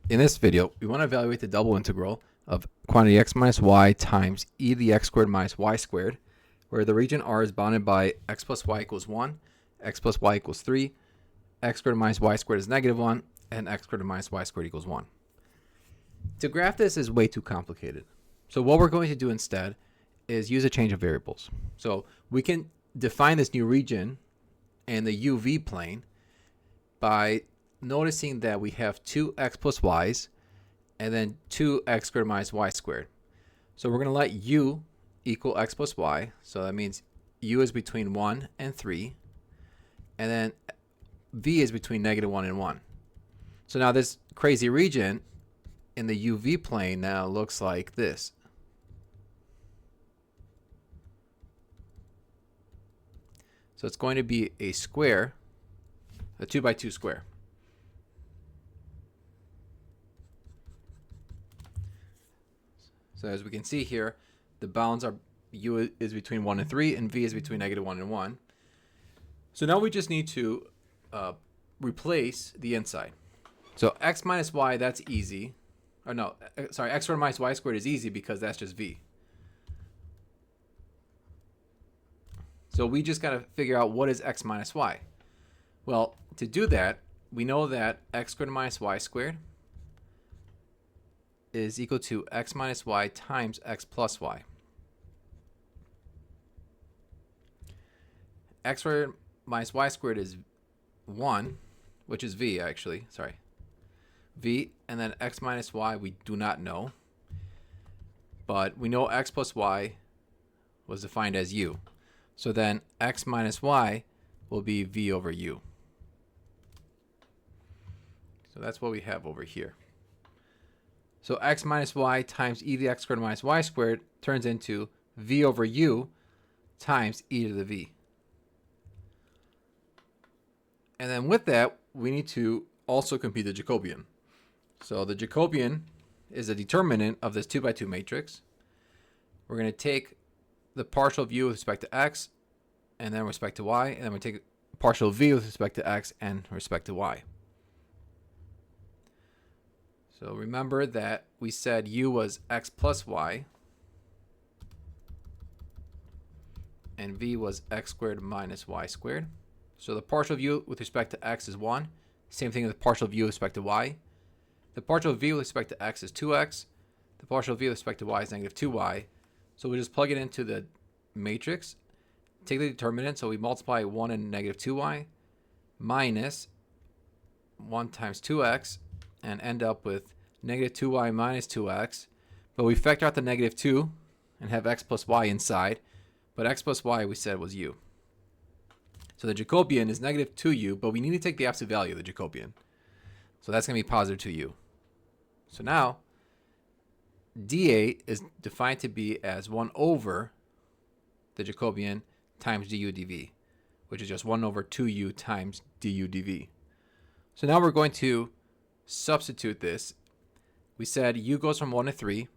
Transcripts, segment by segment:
In this video, we want to evaluate the double integral of quantity x minus y times e to the x squared minus y squared, where the region R is bounded by x plus y equals 1, x plus y equals 3, x squared minus y squared is negative 1, and x squared minus y squared equals 1. To graph this is way too complicated. So what we're going to do instead is use a change of variables. So we can define this new region in the UV plane by noticing that we have 2x plus y's and then 2x squared minus y squared. So we're going to let u equal x plus y. So that means u is between 1 and 3. And then v is between negative 1 and 1. So now this crazy region in the UV plane now looks like this. So it's going to be a square, a 2 by 2 square. So as we can see here, the bounds are u is between 1 and 3, and v is between negative 1 and 1. So now we just need to replace the inside. So x minus y, that's easy. Or no, sorry, x squared minus y squared is easy because that's just v. So we just got to figure out what is x minus y. Well, to do that, we know that x squared minus y squared is equal to x minus y times x plus y. X squared minus y squared is 1, which is v actually, sorry. V, and then x minus y we do not know. But we know x plus y was defined as u. So then x minus y will be v over u. So that's what we have over here. So x minus y times e to the x squared minus y squared turns into v over u times e to the v. And then with that, we need to also compute the Jacobian. So the Jacobian is a determinant of this 2 by 2 matrix. We're going to take the partial of u with respect to x, and then with respect to y, and then we take partial v with respect to x and respect to y. So remember that we said u was x plus y, and v was x squared minus y squared. So the partial of u with respect to x is 1. Same thing with the partial of u with respect to y. The partial of v with respect to x is 2x. The partial of v with respect to y is negative 2y. So we just plug it into the matrix, take the determinant, so we multiply 1 and negative 2y, minus 1 times 2x, and end up with negative 2y minus 2x. But we factor out the negative 2 and have x plus y inside. But x plus y we said was u. So the Jacobian is negative 2u, but we need to take the absolute value of the Jacobian. So that's going to be positive 2u. So now, dA is defined to be as 1 over the Jacobian times du dv, which is just 1 over 2u times du dv. So now we're going to substitute this. We said u goes from 1 to 3,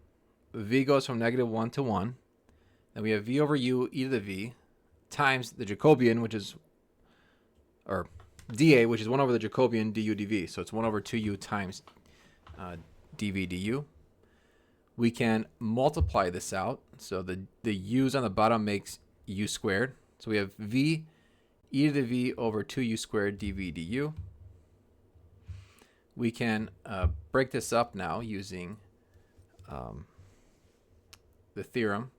v goes from negative 1 to 1, then we have v over u e to the v times the Jacobian, which is, or dA, which is 1 over the Jacobian du dv. So it's 1 over 2u times dv du. We can multiply this out. So the u's on the bottom makes u squared. So we have v e to the v over 2u squared dv du. We can break this up now using the theorem,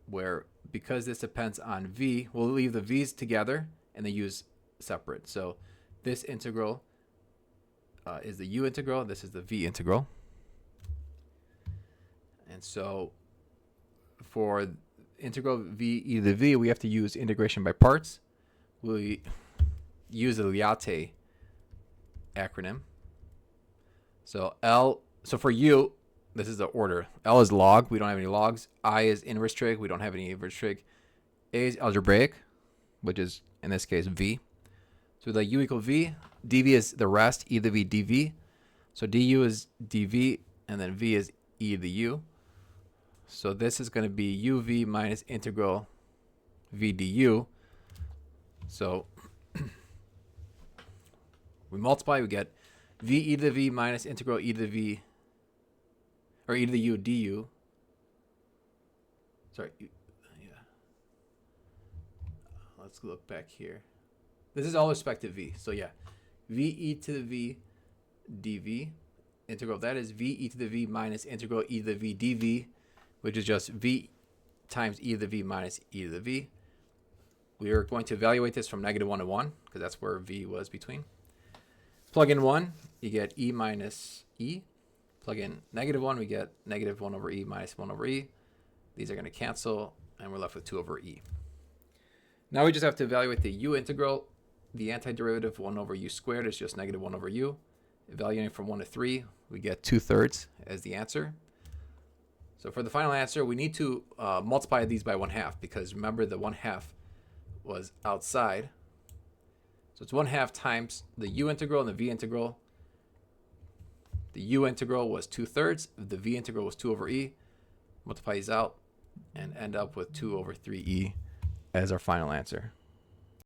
where because this depends on v, we'll leave the v's together and the u's separate. So this integral is the u integral, this is the v integral. And so for integral v e to the v, we have to use integration by parts. We use the Liate acronym. So for u, this is the order. L is log, we don't have any logs. I is inverse trig, we don't have any inverse trig. A is algebraic, which is in this case v. So the u equal v, dv is the rest, e to the v dv. So du is dv, and then v is e to the u. So this is going to be uv minus integral v du. So we multiply, we get v e to the v minus integral e to the v, or e to the u du. Sorry, yeah. Let's look back here. This is all respect to v. So yeah, v e to the v dv. Integral of that is v e to the v minus integral e to the v dv, which is just v times e to the v minus e to the v. We are going to evaluate this from -1 to 1, because that's where v was between. Plug in 1, you get e minus e. Plug in -1, we get -1 over e minus 1 over e. These are going to cancel, and we're left with 2 over e. Now we just have to evaluate the u integral. The antiderivative 1 over u squared is just -1 over u. Evaluating from 1 to 3, we get 2/3 as the answer. So for the final answer, we need to multiply these by 1/2, because remember the 1/2 was outside. So it's 1/2 times the u integral and the v integral. The u integral was 2/3. The v integral was 2 over e. Multiply these out and end up with 2 over 3e as our final answer.